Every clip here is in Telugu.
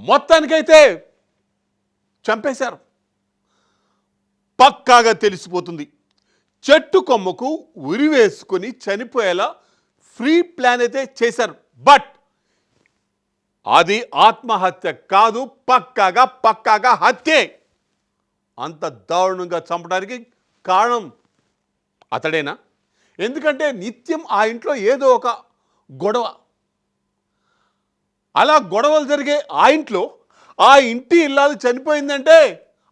మొత్తానికైతే చంపేశారు. పక్కాగా తెలిసిపోతుంది. చెట్టు కొమ్మకు ఉరివేసుకొని చనిపోయేలా ఫ్రీ ప్లాన్ అయితే చేశారు. బట్ అది ఆత్మహత్య కాదు, పక్కాగా హత్యే. అంత దారుణంగా చంపడానికి కారణం అతడేనా? ఎందుకంటే నిత్యం ఆ ఇంట్లో ఏదో ఒక గొడవ, అలా గొడవలు జరిగే ఆ ఇంట్లో ఆ ఇంటి ఇల్లాలు చనిపోయిందంటే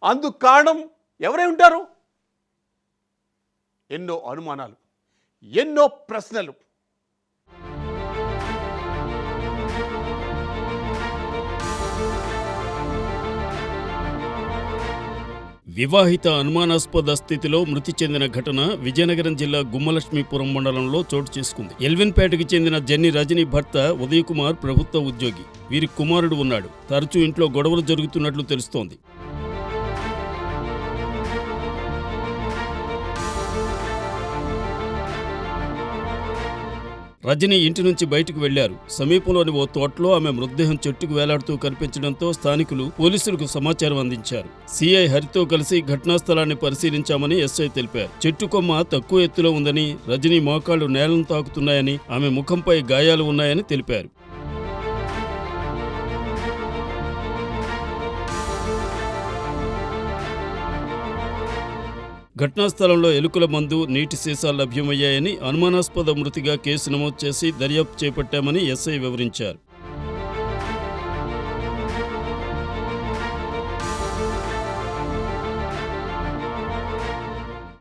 అందుకు కారణం ఎవరై ఉంటారు? ఎన్నో అనుమానాలు, ఎన్నో ప్రశ్నలు. వివాహిత అనుమానాస్పద స్థితిలో మృతి చెందిన ఘటన విజయనగరం జిల్లా గుమ్మలక్ష్మీపురం మండలంలో చోటు చేసుకుంది. ఎల్విన్పేటకి చెందిన జెన్ని రజని భర్త ఉదయ్ కుమార్ ప్రభుత్వ ఉద్యోగి. వీరి కుమారుడు ఉన్నాడు. తరచూ ఇంట్లో గొడవలు జరుగుతున్నట్లు తెలుస్తోంది. రజని ఇంటి నుంచి బయటకు వెళ్లారు. సమీపంలోని ఓ తోటలో ఆమె మృతదేహం చెట్టుకు వేలాడుతూ కనిపించడంతో స్థానికులు పోలీసులకు సమాచారం అందించారు. సిఐ హరితో కలిసి ఘటనా స్థలాన్ని పరిశీలించామని ఎస్ఐ తెలిపారు. చెట్టు కొమ్మ తక్కువ ఎత్తులో ఉందని, రజని మోకాళ్లు నేలను తాకుతున్నాయని, ఆమె ముఖంపై గాయాలు ఉన్నాయని తెలిపారు. ఘటనా స్థలంలో ఎలుకల మందు, నీటి సీసాలు లభ్యమయ్యాయని, అనుమానాస్పద మృతిగా కేసు నమోదు చేసి దర్యాప్తు చేపట్టామని ఎస్ఐ వివరించారు.